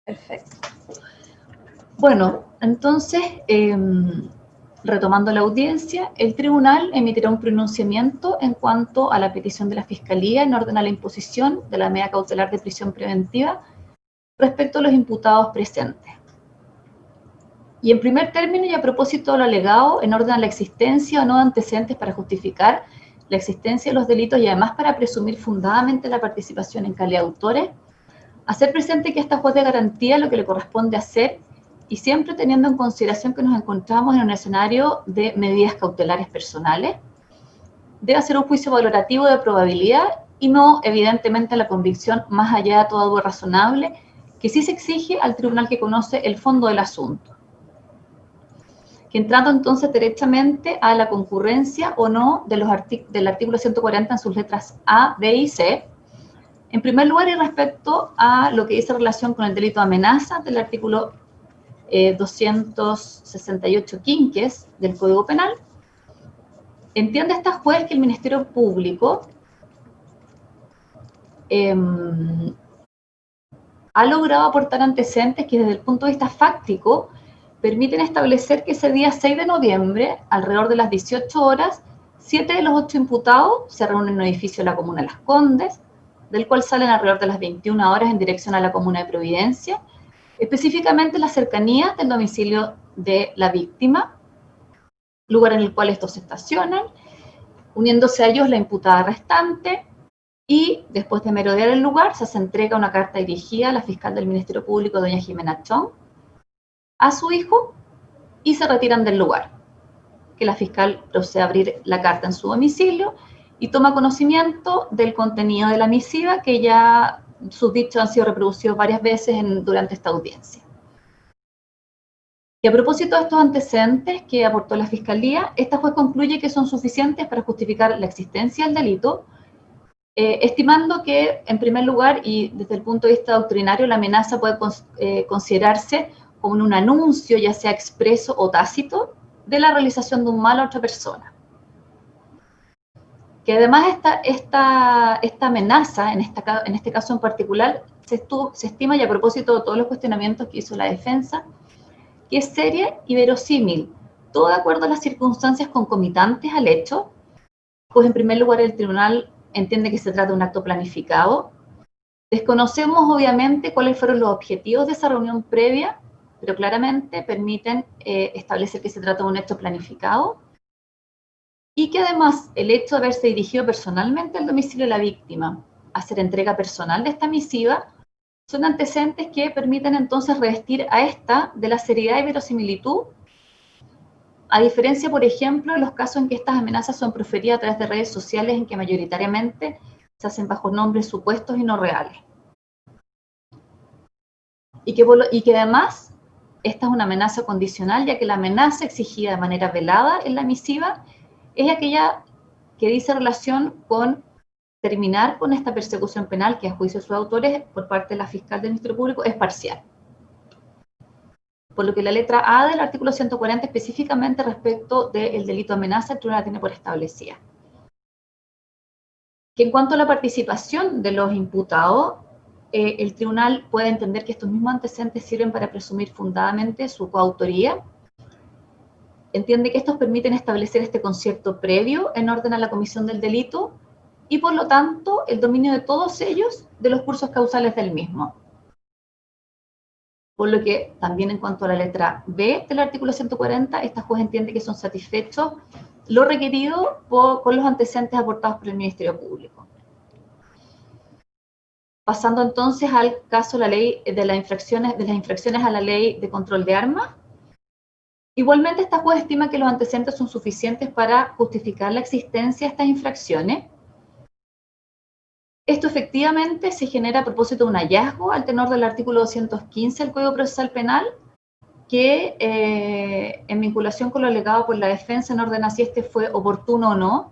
Perfecto. Bueno, entonces, retomando la audiencia, el tribunal emitirá un pronunciamiento en cuanto a la petición de la Fiscalía en orden a la imposición de la medida cautelar de prisión preventiva respecto a los imputados presentes. Y en primer término, y a propósito de lo alegado, en orden a la existencia o no de antecedentes para justificar la existencia de los delitos y además para presumir fundadamente la participación en calidad de autores, hacer presente que esta juez de garantía lo que le corresponde hacer, y siempre teniendo en consideración que nos encontramos en un escenario de medidas cautelares personales, debe hacer un juicio valorativo de probabilidad y no, evidentemente, la convicción más allá de todo duda razonable, que sí se exige al tribunal que conoce el fondo del asunto. Que entrando entonces derechamente a la concurrencia o no de del artículo 140 en sus letras A, B y C, en primer lugar, y respecto a lo que dice relación con el delito de amenaza del artículo 268 quinques del Código Penal, entiende esta juez que el Ministerio Público ha logrado aportar antecedentes que desde el punto de vista fáctico permiten establecer que ese día 6 de noviembre, alrededor de las 18 horas, 7 de los 8 imputados se reúnen en un edificio de la comuna de Las Condes, del cual salen alrededor de las 21 horas en dirección a la comuna de Providencia, específicamente en las cercanías del domicilio de la víctima, lugar en el cual estos se estacionan, uniéndose a ellos la imputada restante, y después de merodear el lugar se hace entrega una carta dirigida a la fiscal del Ministerio Público, doña Jimena Chong, a su hijo, y se retiran del lugar. Que la fiscal procede a abrir la carta en su domicilio y toma conocimiento del contenido de la misiva, que ya sus dichos han sido reproducidos varias veces durante esta audiencia. Y a propósito de estos antecedentes que aportó la Fiscalía, esta juez concluye que son suficientes para justificar la existencia del delito, estimando que, en primer lugar, y desde el punto de vista doctrinario, la amenaza puede considerarse como un anuncio, ya sea expreso o tácito, de la realización de un mal a otra persona. Que además esta amenaza, en este caso en particular, se estima, y a propósito de todos los cuestionamientos que hizo la defensa, que es seria y verosímil, todo de acuerdo a las circunstancias concomitantes al hecho, pues en primer lugar el tribunal entiende que se trata de un acto planificado. Desconocemos obviamente cuáles fueron los objetivos de esa reunión previa, pero claramente permiten establecer que se trata de un hecho planificado, y que además el hecho de haberse dirigido personalmente al domicilio de la víctima, hacer entrega personal de esta misiva, son antecedentes que permiten entonces revestir a esta de la seriedad y verosimilitud, a diferencia, por ejemplo, de los casos en que estas amenazas son proferidas a través de redes sociales, en que mayoritariamente se hacen bajo nombres supuestos y no reales. Y que además esta es una amenaza condicional, ya que la amenaza exigida de manera velada en la misiva es aquella que dice relación con terminar con esta persecución penal que, a juicio de sus autores, por parte de la fiscal del Ministerio Público, es parcial. Por lo que la letra A del artículo 140, específicamente respecto del delito de amenaza, el tribunal la tiene por establecida. Que en cuanto a la participación de los imputados, el tribunal puede entender que estos mismos antecedentes sirven para presumir fundadamente su coautoría. Entiende que estos permiten establecer este concierto previo en orden a la comisión del delito y, por lo tanto, el dominio de todos ellos de los cursos causales del mismo. Por lo que también en cuanto a la letra B del artículo 140, esta juez entiende que son satisfechos lo requerido con los antecedentes aportados por el Ministerio Público. Pasando entonces al caso de la ley de las infracciones a la ley de control de armas. Igualmente, esta juez estima que los antecedentes son suficientes para justificar la existencia de estas infracciones. Esto efectivamente se genera a propósito de un hallazgo al tenor del artículo 215 del Código Procesal Penal, que en vinculación con lo alegado por la defensa en orden a si este fue oportuno o no.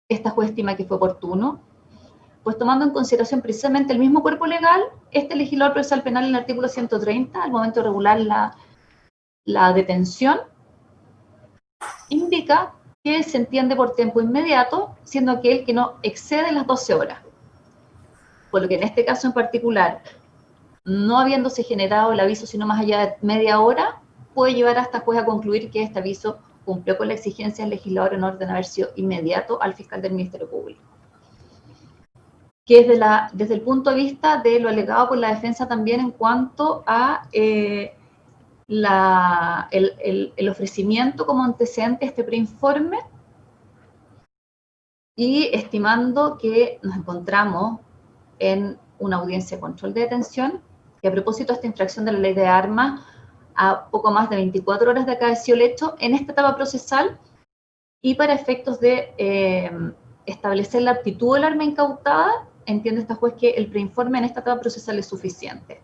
Esta juez estima que fue oportuno, pues tomando en consideración precisamente el mismo cuerpo legal, este legislador procesal penal en el artículo 130, al momento de regular la detención, indica que se entiende por tiempo inmediato, siendo aquel que no excede las 12 horas. Por lo que en este caso en particular, no habiéndose generado el aviso sino más allá de media hora, puede llevar hasta juez a concluir que este aviso cumplió con la exigencia del legislador en orden a haber sido inmediato al fiscal del Ministerio Público. Que es desde el punto de vista de lo alegado por la defensa también en cuanto a el ofrecimiento como antecedente a este preinforme, y estimando que nos encontramos en una audiencia de control de detención, que a propósito de esta infracción de la ley de armas, a poco más de 24 horas de acaecido el hecho, en esta etapa procesal, y para efectos de establecer la aptitud del arma incautada, entiende esta juez que el preinforme en esta etapa procesal es suficiente.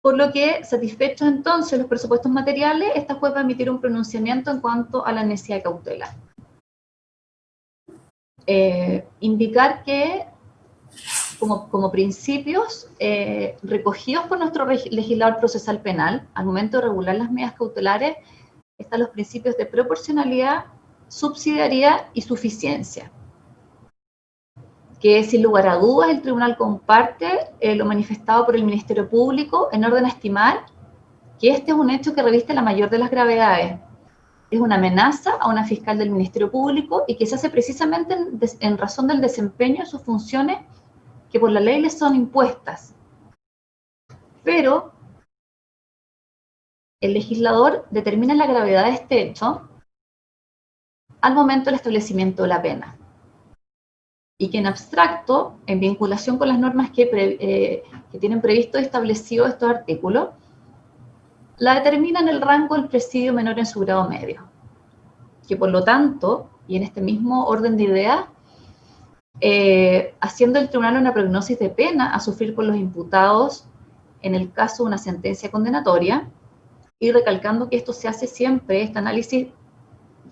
Por lo que, satisfechos entonces los presupuestos materiales, esta juez va a emitir un pronunciamiento en cuanto a la necesidad de cautela. Indicar que, como principios recogidos por nuestro legislador procesal penal, al momento de regular las medidas cautelares, están los principios de proporcionalidad, subsidiariedad y suficiencia, que sin lugar a dudas el tribunal comparte lo manifestado por el Ministerio Público en orden a estimar que este es un hecho que reviste la mayor de las gravedades. Es una amenaza a una fiscal del Ministerio Público y que se hace precisamente en razón del desempeño de sus funciones que por la ley les son impuestas. Pero el legislador determina la gravedad de este hecho al momento del establecimiento de la pena. Y que en abstracto, en vinculación con las normas que tienen previsto y establecido estos artículos, la determina en el rango del presidio menor en su grado medio. Que por lo tanto, y en este mismo orden de ideas, haciendo el tribunal una prognosis de pena a sufrir por los imputados en el caso de una sentencia condenatoria, y recalcando que esto se hace siempre, este análisis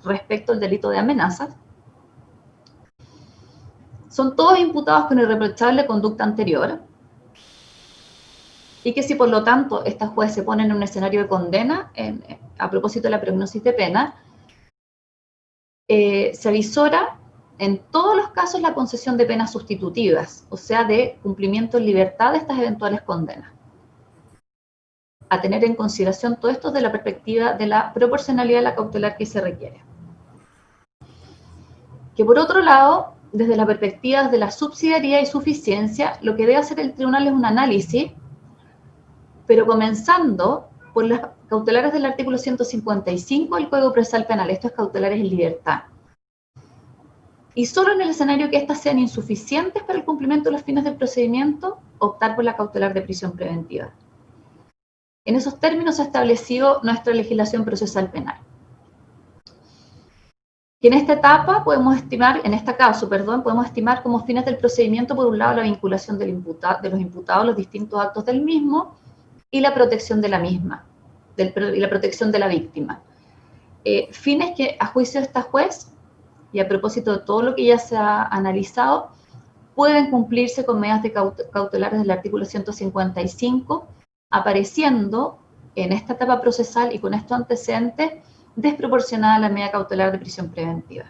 respecto al delito de amenazas, son todos imputados con irreprochable conducta anterior, y que si por lo tanto esta juez se pone en un escenario de condena, a propósito de la prognosis de pena, se avisora en todos los casos la concesión de penas sustitutivas, o sea, de cumplimiento en libertad de estas eventuales condenas. A tener en consideración todo esto desde la perspectiva de la proporcionalidad de la cautelar que se requiere. Que por otro lado, desde la perspectiva de la subsidiariedad y suficiencia, lo que debe hacer el tribunal es un análisis, pero comenzando por las cautelares del artículo 155 del Código Procesal Penal, estos cautelares en libertad. Y solo en el escenario que éstas sean insuficientes para el cumplimiento de los fines del procedimiento, optar por la cautelar de prisión preventiva. En esos términos se ha establecido nuestra legislación procesal penal. Y en esta etapa podemos estimar, podemos estimar como fines del procedimiento, por un lado, la vinculación de los imputados a los distintos actos del mismo y la protección de la misma, y la protección de la víctima. Fines que, a juicio de esta juez, y a propósito de todo lo que ya se ha analizado, pueden cumplirse con medidas de cautelares del artículo 155, apareciendo en esta etapa procesal y con estos antecedentes desproporcionada la medida cautelar de prisión preventiva.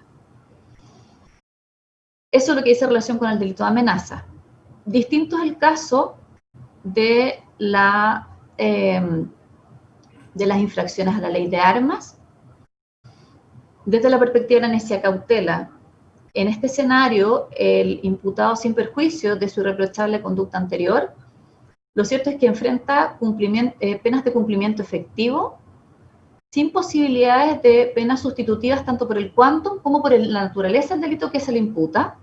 Eso es lo que dice en relación con el delito de amenaza. Distinto es el caso de las infracciones a la ley de armas. Desde la perspectiva de la necesidad de cautela, en este escenario, el imputado, sin perjuicio de su irreprochable conducta anterior, lo cierto es que enfrenta penas de cumplimiento efectivo, sin posibilidades de penas sustitutivas tanto por el quantum como por la naturaleza del delito que se le imputa,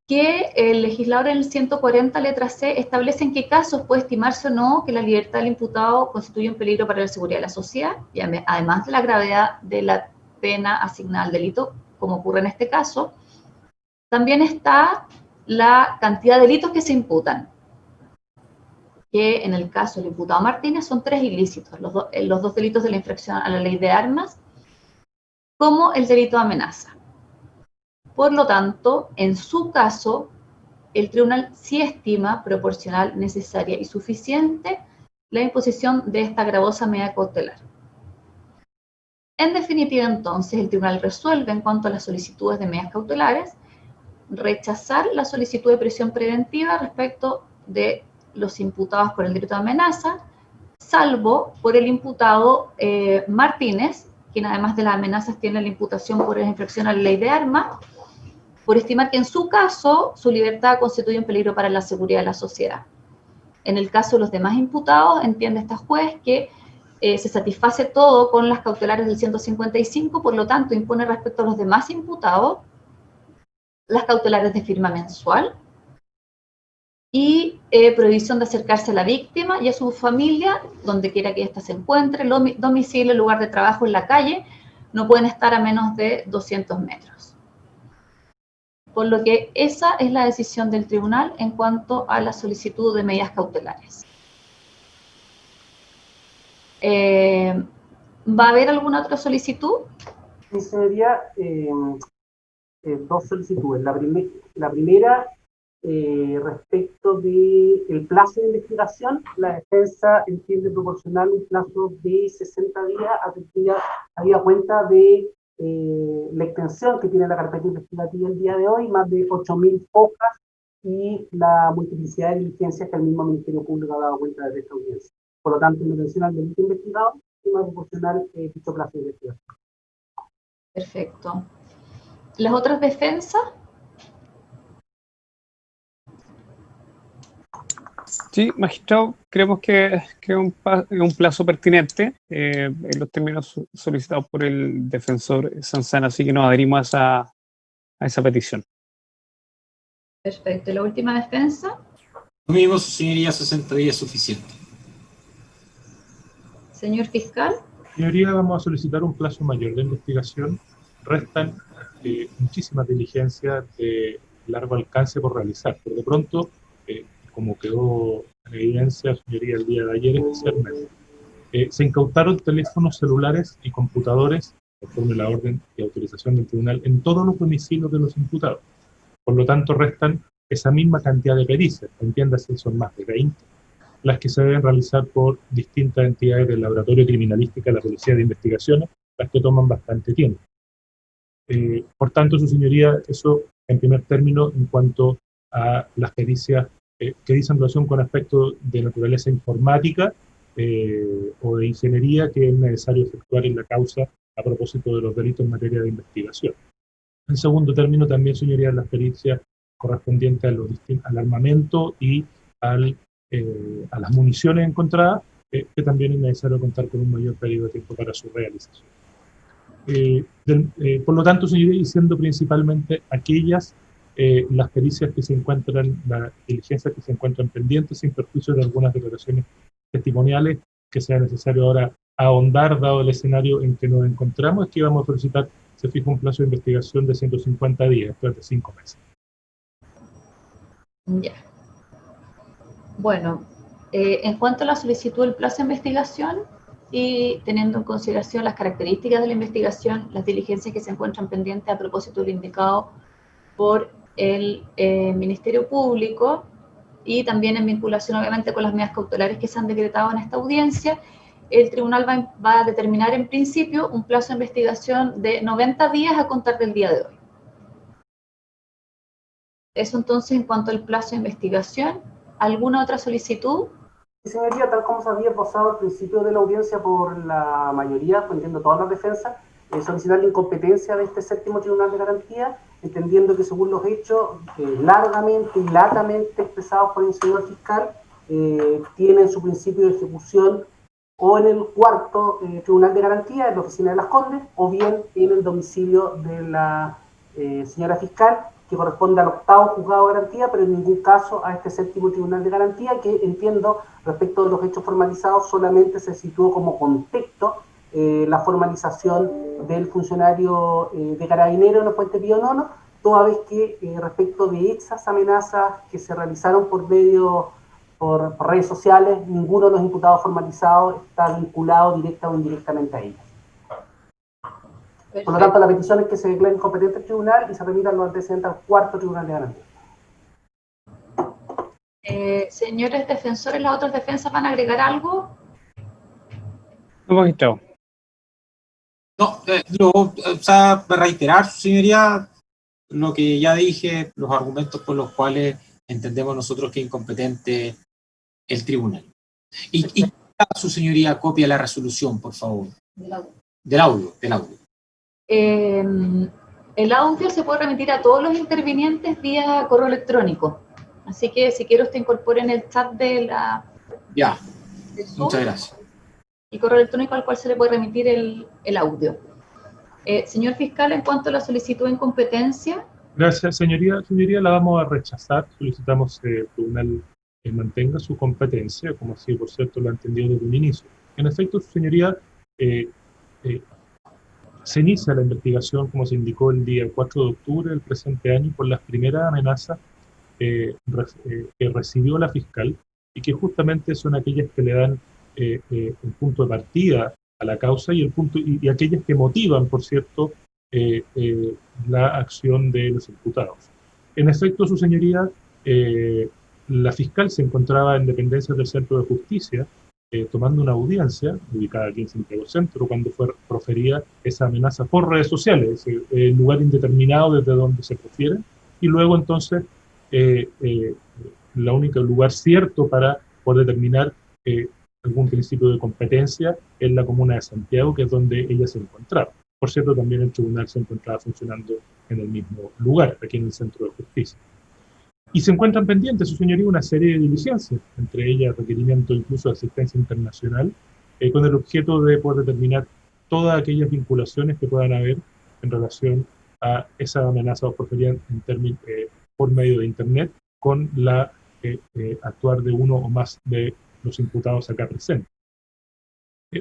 que el legislador en el 140 letra C establece en qué casos puede estimarse o no que la libertad del imputado constituye un peligro para la seguridad de la sociedad, y además de la gravedad de la pena asignada al delito, como ocurre en este caso, también está la cantidad de delitos que se imputan, que en el caso del imputado Martínez son 3 ilícitos, los dos delitos de la infracción a la ley de armas, como el delito de amenaza. Por lo tanto, en su caso, el tribunal sí estima proporcional, necesaria y suficiente la imposición de esta gravosa medida cautelar. En definitiva, entonces, el tribunal resuelve en cuanto a las solicitudes de medidas cautelares, rechazar la solicitud de prisión preventiva respecto de los imputados por el delito de amenaza, salvo por el imputado Martínez, quien además de las amenazas tiene la imputación por infracción a la ley de armas, por estimar que en su caso su libertad constituye un peligro para la seguridad de la sociedad. En el caso de los demás imputados, entiende esta juez que se satisface todo con las cautelares del 155, por lo tanto impone respecto a los demás imputados las cautelares de firma mensual y prohibición de acercarse a la víctima y a su familia, donde quiera que ésta se encuentre, domicilio, lugar de trabajo en la calle, no pueden estar a menos de 200 metros. Por lo que esa es la decisión del tribunal en cuanto a la solicitud de medidas cautelares. ¿Va a haber alguna otra solicitud? Sí, señoría, dos solicitudes. La primera, respecto del plazo de investigación, la defensa entiende proporcionar un plazo de 60 días, había cuenta de la extensión que tiene la carpeta investigativa el día de hoy, más de 8.000 hojas, y la multiplicidad de diligencias que el mismo Ministerio Público ha dado cuenta desde esta audiencia. Por lo tanto, en relación al delito investigado, va a proporcionar dicho plazo de investigación. Perfecto. ¿Las otras defensas? Sí, magistrado, creemos que es un plazo pertinente en los términos solicitados por el defensor Sanzana, así que nos adherimos a esa petición. Perfecto. ¿Y la última defensa? Lo mismo, su señoría, 60 días es suficiente. Señor fiscal. Señoría, vamos a solicitar un plazo mayor de investigación. Restan muchísimas diligencias de largo alcance por realizar. Por de pronto, como quedó en evidencia, señoría, el día de ayer especialmente, se incautaron teléfonos celulares y computadores, conforme la orden y autorización del tribunal, en todos los domicilios de los imputados. Por lo tanto, restan esa misma cantidad de pericias, entiéndase, son más de 20, las que se deben realizar por distintas entidades del Laboratorio Criminalística de la Policía de Investigaciones, las que toman bastante tiempo. Por tanto, su señoría, eso en primer término en cuanto a las pericias que dicen relación con aspectos de naturaleza informática o de ingeniería que es necesario efectuar en la causa a propósito de los delitos en materia de investigación. En segundo término, también, señoría, las pericias correspondientes al armamento y a las municiones encontradas, que también es necesario contar con un mayor periodo de tiempo para su realización. Por lo tanto, señoría, y siendo principalmente aquellas las pericias que se encuentran, las diligencias que se encuentran pendientes, sin perjuicio de algunas declaraciones testimoniales que sea necesario ahora ahondar, dado el escenario en que nos encontramos, es que vamos a solicitar, se fija un plazo de investigación de 150 días, después de 5 meses. Ya. Bueno, en cuanto a la solicitud del plazo de investigación y teniendo en consideración las características de la investigación, las diligencias que se encuentran pendientes a propósito de lo indicado por el Ministerio Público y también en vinculación obviamente con las medidas cautelares que se han decretado en esta audiencia, el tribunal va a determinar en principio un plazo de investigación de 90 días a contar del día de hoy. Eso entonces en cuanto al plazo de investigación. ¿Alguna otra solicitud? Sí, señoría, tal como se había esbozado al principio de la audiencia por la mayoría, entendiendo todas las defensas, solicitar la incompetencia de este séptimo tribunal de garantía, entendiendo que según los hechos largamente y latamente expresados por el señor fiscal, tienen su principio de ejecución o en el cuarto tribunal de garantía, en la oficina de Las Condes, o bien en el domicilio de la señora fiscal, que corresponde al octavo juzgado de garantía, pero en ningún caso a este séptimo tribunal de garantía, que entiendo, respecto de los hechos formalizados, solamente se situó como contexto la formalización del funcionario de Carabineros en el Puente Pío IX, toda vez que respecto de esas amenazas que se realizaron por redes sociales, ninguno de los imputados formalizados está vinculado directa o indirectamente a ellas. Perfecto. Por lo tanto, la petición es que se declare incompetente el tribunal y se remitan los antecedentes al cuarto tribunal de garantía. Señores defensores, ¿las otras defensas van a agregar algo? No, magistrado. No, para reiterar, su señoría, lo que ya dije, los argumentos por los cuales entendemos nosotros que es incompetente el tribunal. Y su señoría copia la resolución, por favor. Del audio. El audio se puede remitir a todos los intervinientes vía correo electrónico. Así que si quiere usted incorpore en el chat de la... Ya, del Zoom, muchas gracias. el correo electrónico al cual se le puede remitir el audio. Señor fiscal, en cuanto a la solicitud de incompetencia... Gracias, señoría. Señoría, la vamos a rechazar. Solicitamos que el tribunal mantenga su competencia, como así, por cierto, lo ha entendido desde un inicio. En efecto, su señoría, se inicia la investigación, como se indicó el día 4 de octubre del presente año, por las primeras amenazas que recibió la fiscal y que justamente son aquellas que le dan un punto de partida a la causa y aquellas que motivan, por cierto, la acción de los imputados. En efecto, su señoría, la fiscal se encontraba en dependencias del Centro de Justicia tomando una audiencia ubicada aquí en Santiago Centro cuando fue proferida esa amenaza por redes sociales, el lugar indeterminado desde donde se profiere, y luego entonces el único lugar cierto para poder determinar algún principio de competencia en la comuna de Santiago, que es donde ella se encontraba. Por cierto, también el tribunal se encontraba funcionando en el mismo lugar, aquí en el Centro de Justicia. Y se encuentran pendientes, su señoría, una serie de diligencias, entre ellas requerimiento incluso de asistencia internacional, con el objeto de poder determinar todas aquellas vinculaciones que puedan haber en relación a esa amenaza o porfería por medio de Internet con la actuar de uno o más de los imputados acá presentes.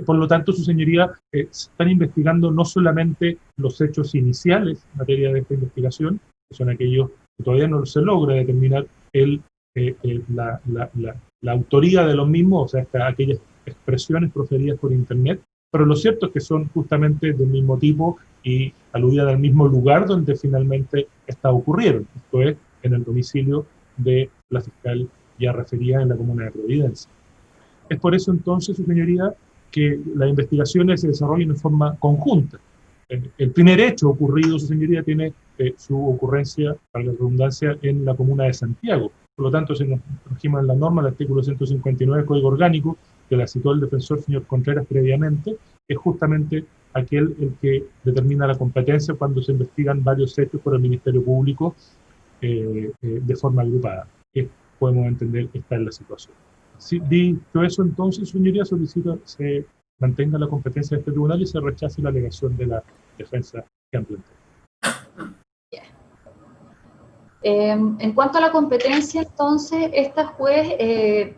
Por lo tanto, su señoría, se están investigando no solamente los hechos iniciales en materia de esta investigación, que son aquellos que todavía no se logra determinar la autoría de los mismos, o sea, aquellas expresiones proferidas por Internet, pero lo cierto es que son justamente del mismo tipo y aludían al mismo lugar donde finalmente ocurrieron, esto es, en el domicilio de la fiscal ya referida en la comuna de Providencia. Es por eso entonces, su señoría, que las investigaciones se desarrollan en forma conjunta. El primer hecho ocurrido, su señoría, tiene su ocurrencia, para la redundancia, en la comuna de Santiago. Por lo tanto, se nos regima en la norma, el artículo 159 del Código Orgánico, que la citó el defensor señor Contreras previamente, es justamente aquel el que determina la competencia cuando se investigan varios hechos por el Ministerio Público de forma agrupada, que podemos entender que está en la situación. Si dicho eso, entonces, su señoría, solicita se mantenga la competencia de este tribunal y se rechace la alegación de la defensa que han planteado. En cuanto a la competencia, entonces, esta juez,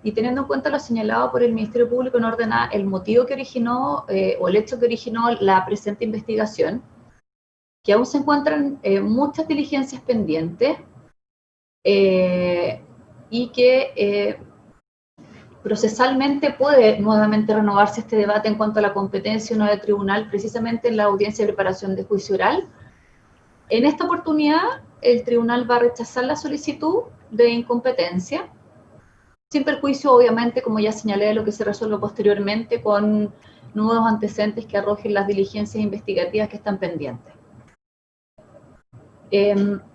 y teniendo en cuenta lo señalado por el Ministerio Público en orden a el motivo que originó, o el hecho que originó la presente investigación, que aún se encuentran muchas diligencias pendientes, y que procesalmente puede nuevamente renovarse este debate en cuanto a la competencia o no del tribunal, precisamente en la audiencia de preparación de juicio oral. En esta oportunidad, el tribunal va a rechazar la solicitud de incompetencia, sin perjuicio, obviamente, como ya señalé, de lo que se resuelve posteriormente con nuevos antecedentes que arrojen las diligencias investigativas que están pendientes.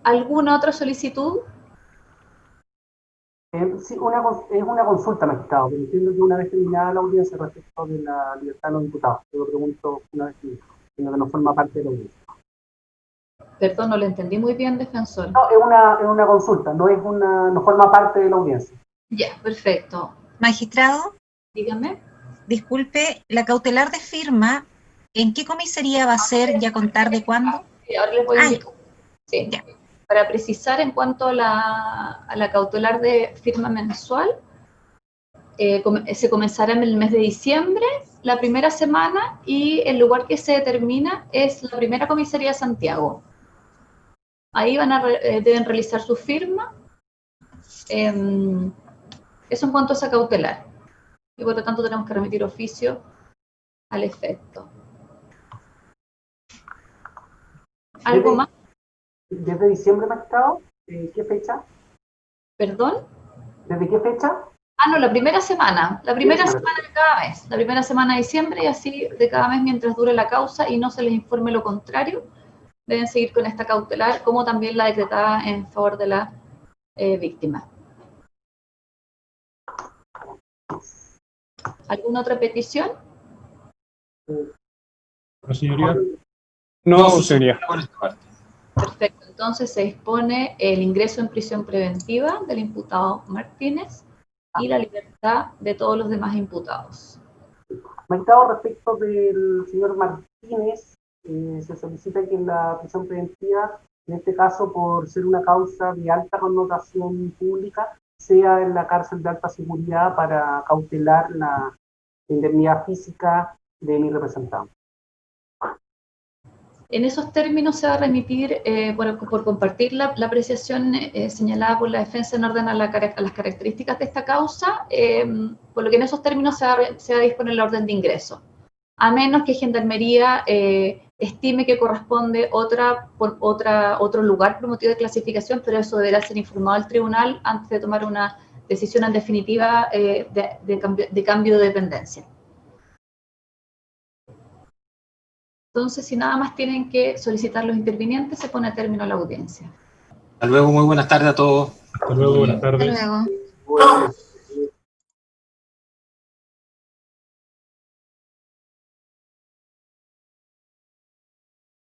¿Alguna otra solicitud? Sí, es una consulta, magistrado, pero entiendo que una vez terminada la audiencia respecto de la libertad de los imputados. Yo lo pregunto una vez que no forma parte de la audiencia. Perdón, no lo entendí muy bien, defensor. No, es una consulta, no forma parte de la audiencia. Ya, perfecto. Magistrado, Dígame. disculpe, la cautelar de firma, ¿en qué comisaría va a ser y a contar de cuándo? Sí, ahora les voy a indicar. Sí. Ya. Para precisar, en cuanto a la cautelar de firma mensual, se comenzará en el mes de diciembre, la primera semana, y el lugar que se determina es la primera comisaría de Santiago. Ahí deben realizar su firma. Eso en cuanto a esa cautelar. Y por lo tanto tenemos que remitir oficio al efecto. ¿Algo más? ¿Desde diciembre, magistrado? ¿Qué fecha? ¿Perdón? ¿Desde qué fecha? Ah, no, la primera semana. La primera semana de cada mes. La primera semana de diciembre y así de cada mes mientras dure la causa y no se les informe lo contrario. deben seguir con esta cautelar, como también la decretada en favor de la víctima. ¿Alguna otra petición? ¿No, señoría? No, señoría. Por esta parte. Perfecto, entonces se dispone el ingreso en prisión preventiva del imputado Martínez y la libertad de todos los demás imputados. Magistrado, respecto del señor Martínez, se solicita que en la prisión preventiva, en este caso por ser una causa de alta connotación pública, sea en la cárcel de alta seguridad para cautelar la indemnidad física de mi representante. En esos términos se va a remitir, por compartir la apreciación señalada por la defensa en orden a las características de esta causa, por lo que en esos términos se va a disponer la orden de ingreso, a menos que Gendarmería estime que corresponde otro lugar por motivo de clasificación, pero eso deberá ser informado al tribunal antes de tomar una decisión en definitiva de cambio de dependencia. Entonces, si nada más tienen que solicitar los intervinientes, se pone a término la audiencia. Hasta luego, muy buenas tardes a todos. Hasta luego, buenas tardes. Hasta luego. Bueno,